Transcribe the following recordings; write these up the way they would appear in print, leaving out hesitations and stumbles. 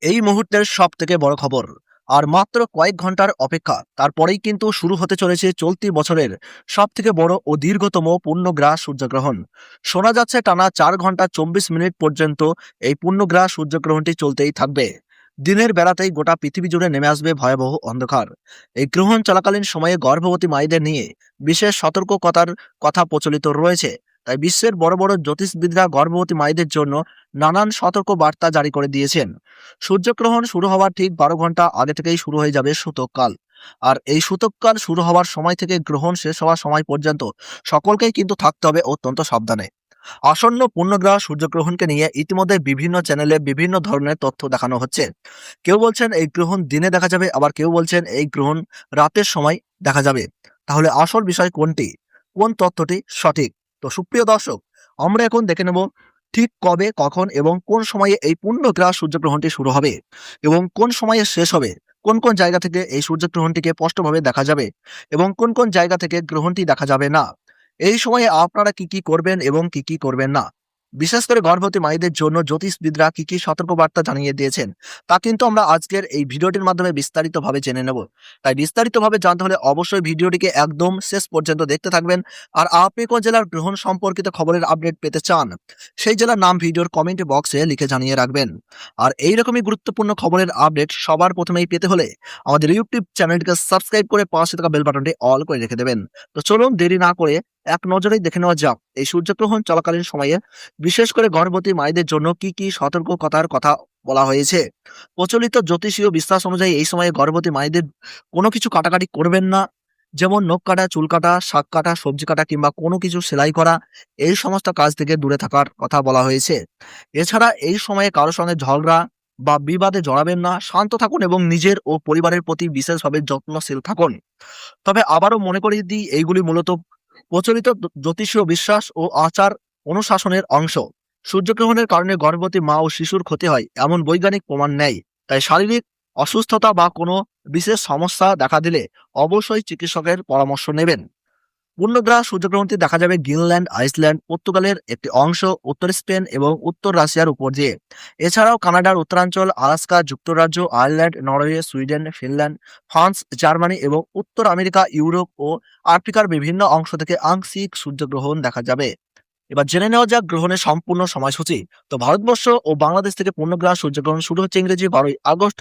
এই মুহূর্তের সবথেকে বড় খবর। আর মাত্র কয়েক ঘন্টার অপেক্ষা, তারপরেই কিন্তু শুরু হতে চলেছে চলতি বছরের সবথেকে বড় ও দীর্ঘতম পূর্ণগ্রাস সূর্যগ্রহণ। শোনা যাচ্ছে টানা 4 ঘন্টা 24 মিনিট পর্যন্ত এই পূর্ণগ্রাস সূর্যগ্রহণটি চলতেই থাকবে। দিনের বেলাতেই গোটা পৃথিবী জুড়ে নেমে আসবে ভয়াবহ অন্ধকার। এই গ্রহণ চলাকালীন সময়ে গর্ভবতী মায়েদের নিয়ে বিশেষ সতর্কতার কথা প্রচলিত রয়েছে। তাই বিশ্বের বড় বড় জ্যোতিষবিদরা গর্ভবতী মায়েদের জন্য নানান সতর্ক বার্তা জারি করে দিয়েছেন। সূর্যগ্রহণ শুরু হওয়ার ঠিক 12 ঘন্টা আগে থেকেই শুরু হয়ে যাবে সূতককাল। আর এই সূতককাল শুরু হওয়ার সময় থেকে গ্রহণ শেষ হওয়ার সময় পর্যন্ত সকলকেই কিন্তু থাকতে হবে অত্যন্ত সাবধানে। আসন্ন পূর্ণগ্রাস সূর্যগ্রহণকে নিয়ে ইতিমধ্যে বিভিন্ন চ্যানেলে বিভিন্ন ধরনের তথ্য দেখানো হচ্ছে। কেউ বলছেন এই গ্রহণ দিনে দেখা যাবে, আবার কেউ বলছেন এই গ্রহণ রাতের সময় দেখা যাবে। তাহলে আসল বিষয় কোনটি, কোন তথ্যটি সঠিক? তো সুপ্রিয় দর্শক, আমরা এখন দেখে নেব ঠিক কবে, কখন এবং কোন সময়ে এই পূর্ণগ্রাস সূর্যগ্রহণটি শুরু হবে এবং কোন সময়ে শেষ হবে। কোন কোন জায়গা থেকে এই সূর্যগ্রহণটিকে স্পষ্টভাবে দেখা যাবে এবং কোন কোন জায়গা থেকে গ্রহণটি দেখা যাবে না। এই সময়ে আপনারা কি কি করবেন এবং কি কি করবেন না, বিশেষ করে গর্ভবতী মায়েদের জন্য জ্যোতিষবিদরা কি কি সতর্কবার্তা জানিয়ে দিয়েছেন, তা কিন্তু আমরা আজকের এই ভিডিওটির মাধ্যমে বিস্তারিতভাবে জেনে নেব। তাই বিস্তারিতভাবে জানতে হলে অবশ্যই ভিডিওটিকে একদম শেষ পর্যন্ত দেখতে থাকবেন। আর আপনি কোন জেলার গ্রহণ সম্পর্কিত খবরের আপডেট পেতে চান, সেই জেলার নাম ভিডিওর কমেন্ট বক্সে লিখে জানিয়ে রাখবেন। আর এইরকমই গুরুত্বপূর্ণ খবরের আপডেট সবার প্রথমেই পেতে হলে আমাদের ইউটিউব চ্যানেলটিকে সাবস্ক্রাইব করে পাশে থাকা বেল বাটনটি অল করে রেখে দেবেন। তো চলুন দেরি না করে এক নজরেই দেখে নেওয়া যাক এই সূর্যগ্রহণ চলাকালীন সময়ে বিশেষ করে গর্ভবতী মায়েদের জন্য কি কি সতর্কতার কথা বলা হয়েছে। প্রচলিত জ্যোতিষীয় বিশ্বাস অনুযায়ী এই সময়ে গর্ভবতী মায়েদের কোনো কিছু কাটাকাটি করবেন না, যেমন নখ কাটা, চুল কাটা, শাক কাটা, সবজি কাটা কিংবা কোনো কিছু সেলাই করা, এই সমস্ত কাজ থেকে দূরে থাকার কথা বলা হয়েছে। এছাড়া এই সময়ে কারোর সঙ্গে ঝগড়া বা বিবাদে জড়াবেন না, শান্ত থাকুন এবং নিজের ও পরিবারের প্রতি বিশেষভাবে যত্নশীল থাকুন। তবে আবারও মনে করিয়ে দিই, এইগুলি মূলত প্রচলিত জ্যোতিষীয় বিশ্বাস ও আচার অনুশাসনের অংশ। সূর্যগ্রহণের কারণে গর্ভবতী মা ও শিশুর ক্ষতি হয় এমন বৈজ্ঞানিক প্রমাণ নেই। তাই শারীরিক অসুস্থতা বা কোনো বিশেষ সমস্যা দেখা দিলে অবশ্যই চিকিৎসকের পরামর্শ নেবেন। পূর্ণগ্রাস সূর্যগ্রহণটি দেখা যাবে গ্রিনল্যান্ড, আইসল্যান্ড, পর্তুগালের একটি অংশ, উত্তর স্পেন এবং উত্তর রাশিয়ার উপর দিয়ে। এছাড়াও কানাডার উত্তরাঞ্চল, আলাস্কা, যুক্তরাজ্য, Ireland, Norway, Sweden, Finland, France, Germany এবং উত্তর আমেরিকা, ইউরোপ ও আফ্রিকার বিভিন্ন অংশ থেকে আংশিক সূর্যগ্রহণ দেখা যাবে। এবার জেনে নেওয়া যাক গ্রহণের সম্পূর্ণ সময়সূচি। তো ভারতবর্ষ ও বাংলাদেশ থেকে পূর্ণগ্রাস সূর্যগ্রহণ শুরু হচ্ছে ইংরেজি 12ই আগস্ট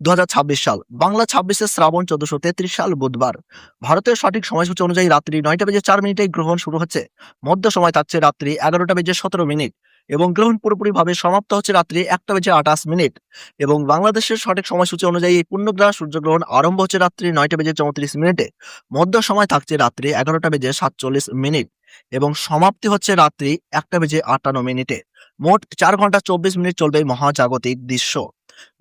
2026 সাল, বাংলা 26শে শ্রাবণ 1433 সাল বুধবার। ভারতের সঠিক সময়সূচি অনুযায়ী রাত্রি 9টা বেজে 4 মিনিটে গ্রহণ শুরু হচ্ছে। মধ্য সময় থাকছে রাত্রি 11টা বেজে 17 মিনিট এবং গ্রহণ পুরোপুরিভাবে সমাপ্ত হচ্ছে রাত্রি 1টা বেজে 28 মিনিট। এবং বাংলাদেশের সঠিক সময়সূচি অনুযায়ী এই পূর্ণগ্রাস সূর্যগ্রহণ আরম্ভ হচ্ছে রাত্রি 9টা বেজে 34 মিনিটে। মধ্য সময় থাকছে রাত্রি 11টা বেজে 47 মিনিট এবং সমাপ্তি হচ্ছে রাত্রি 1টা বেজে 58 মিনিটে। মোট 4 ঘন্টা 24 মিনিট চলবে এই মহাজাগতিক দৃশ্য।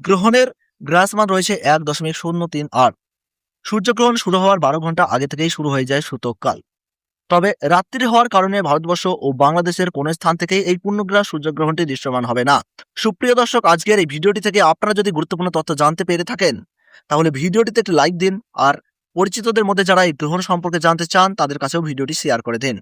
গ্রহণের গ্রাসমান রয়েছে 1.038। সূর্যগ্রহণ শুরু হওয়ার 12 ঘন্টা আগে থেকেই শুরু হয়ে যায় সূতককাল। তবে রাত্রি হওয়ার কারণে ভারতবর্ষ ও বাংলাদেশের কোন স্থান থেকেই এই পূর্ণগ্রাস সূর্যগ্রহণটি দৃশ্যমান হবে না। সুপ্রিয় দর্শক, আজকের এই ভিডিওটি থেকে আপনারা যদি গুরুত্বপূর্ণ তথ্য জানতে পেরে থাকেন, তাহলে ভিডিওটিতে একটি লাইক দিন। আর পরিচিতদের মধ্যে যারা এই গ্রহণ সম্পর্কে জানতে চান তাদের কাছেও ভিডিওটি শেয়ার করে দিন।